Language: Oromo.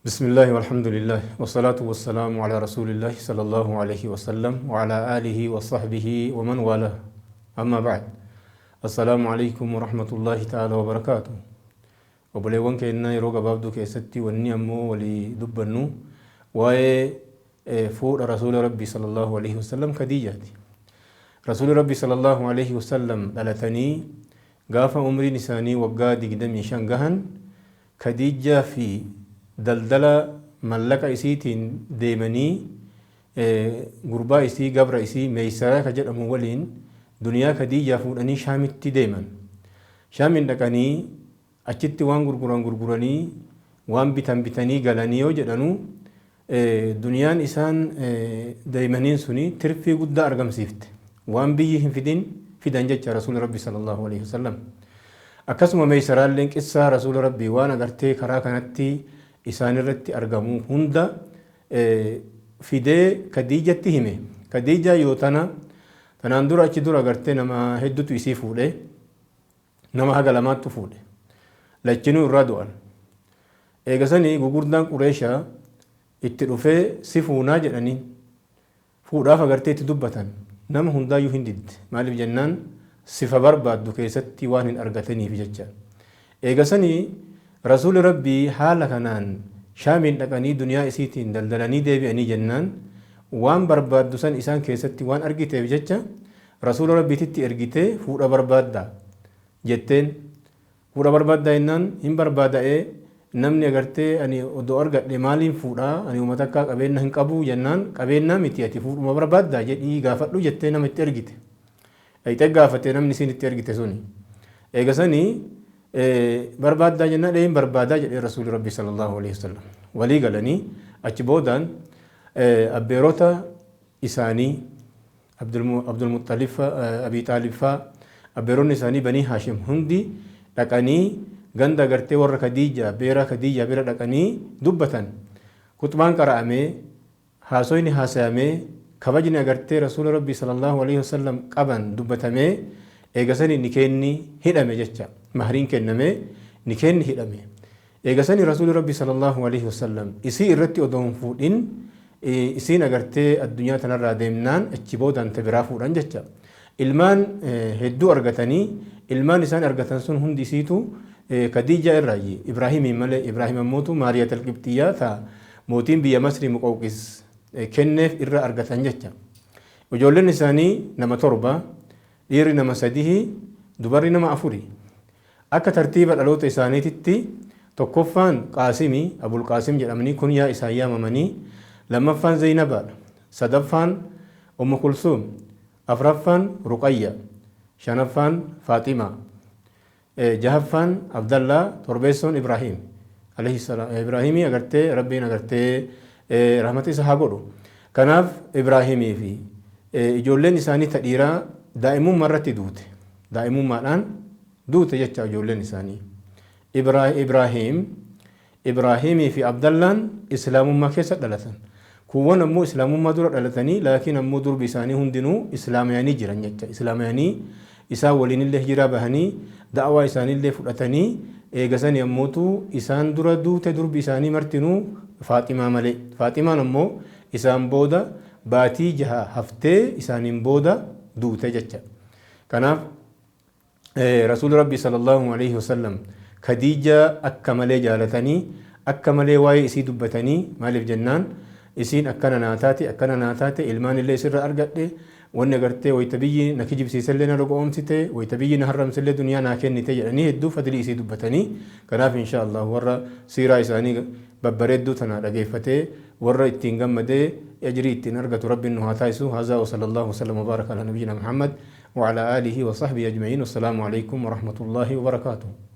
بسم الله والحمد لله والصلاة والسلام على رسول الله صلى الله عليه وسلم وعلى آله وصحبه ومن والاه. أما بعد، السلام عليكم ورحمة الله تعالى وبركاته. وبلغون كأننا يروق بابدو كيستي والنيمو ولي دبنو فوق رسول ربي صلى الله عليه وسلم كديجاتي. رسول ربي صلى الله عليه وسلم دلتني قاف عمري نساني وقادي قدمي شنقهن كديجة في daldala mallaqa isiitiin deemanii gurbaa isii gabra isii meeysaraa ka jedhamu waliin duniyaa Khadiijaa fuudhanii Shaamitti deeman. Shaamin dhaqanii achitti waan gurguranii waan bitanii galanii yoo jedhanu duniyaan isaan deemaniin suni tirfii guddaa argamsiifte. Waan biyyi hin fidan jecha Rasuul Rabbi sallallahu alaihi wasallam. Akkasuma meeysaraalleen qissaa Rasuul Rabbi waan agartee karaa kanatti isaan irratti argamu hunda fidee Khadiijatti hime. Khadiijaa yoo tanaan dura achi dura agartee nama hedduutu isii fuudhe, nama haga lamaattu fuudhe. Lachinuu irraa du'an. Eegasanii gugurdaan Qureeshaa itti dhufee si fuunaa jedhanii fuudhaaf agartee itti dubbatan. Nama hundaayyuu hin didde. Maaliif jennaan sifa barbaaddu keessatti waan hin argataniif jecha. Eegasanii Rasuul Rabbii haala kanaan Shaamiin dhaqanii duniyaa isiitiin daldalanii deebi'anii jennaan waan barbaaddu san isaan keessatti waan argiteef jecha Rasuul Rabbiititti ergitee fuudha barbaaddaa jetteen. Fuudha barbaaddaa jennaan hin barbaada'ee namni agartee ani odoo argadhe maaliin fuudhaa ani uummata akka qabeenya hin qabu jennaan qabeenya miti ati fuudhuma barbaaddaa jedhii gaafadhu jettee nama itti ergite. Ayitee gaafatee namni isiin itti ergite suni. Eegasanii barbaadaa jennaan dheen barbaadaa jedhee Rasuul Rabbi sallallahu alaihi wasallam walii galanii achi boodaan abbeerota isaanii Abdul Muttalib Abi Xaalib abbeeronni isaanii Banii Haashim hundi dhaqanii ganda agartee warra Khadiijaa beera Khadiijaa bira dhaqanii dubbatan. Kutbaan qara'amee haasoyni haasayamee kabajni agartee Rasuul Rabbi sallallahu alaihi wasallam qaban dubbatamee eegasanii ni kenni hidhame jecha. Mahriin kenname ni kenni hidhame. Eegasanii Rasuul Rabbi sallallahu alaihi wasallam isii irratti odoo hin fuudhin isiin agartee addunyaa tanarraa deemnaan achi boodaan biraa fuudhan jecha. Ilmaan hedduu argatanii ilmaan isaan argatan sun hundi isiitu Khadiijaa irraayi. Ibraahimiin malee Ibraahim ammootu Maariyaat al-Qibxiyyaa ta'a mootiin biyya Masrii Muqawqis kenneef irra argatan jecha. Ijoolleen isaanii nama 7, dhiirri nama 3, dubarri nama 4. Akka tartiiba dhaloota isaaniititti tokkoffaan Qaasimii Abul Qaasim jedhamanii kunyaa isaan yaamamanii, lammaffaan Zaynabaadha, sadaffaan Ummu Kulsuum, afraffaan Ruqayya, shanaffaan Faaximaa, jahaffaan Abdallaa, torbeessoon Ibraahim alayhi salaam. Ibraahimii agartee Rabbiin agartee rahmata isa haa godhu. Kanaaf Ibraahimii fi ijoolleen isaanii tadhiiraa daa'imummaa irratti duute. Daa'imummaadhaan duute jecha ijoolleen isaanii. Ibraahimii fi Abdallaan islaamummaa keessa dhalatan. Kuuwwan ammoo islaamummaa dura dhalatanii laakiin ammoo durbi isaanii hundinuu islaamayanii jiran jecha. Islaamayanii isaan waliinillee hijiraa bahanii da'awaa isaaniillee fudhatanii eegasanii ammootu isaan dura duute durbi isaanii martinuu Faaximaa malee. Faaximaan ammoo isaan booda baatii 6 haftee isaaniin booda duute jecha. Kanaaf Rasuul Rabbi sallallahu alaihi wasallam Khadiijaa akka malee jaalatanii akka malee waa'ee isii dubbatanii maaliif jennaan isiin akkana naataate ilmaan illee isirra argadhe wanni agartee wayita biyyi na kijibsiisallee na dhugoomsite wayita biyyi na harramsillee duniyaa naa kennite jedhanii hedduu fadilii isii dubbatanii. Kanaaf insha Allah warra siiraa isaanii babbareedduu tana dhageeffatee warra ittiin gammadee ajrii ittiin argatu Rabbiin nu haa taasisu. Haazaa wa sallallahu wasallam wa baraka ala nabiyyina Muhammad وعلى آله وصحبه أجمعين. والسلام عليكم ورحمة الله وبركاته.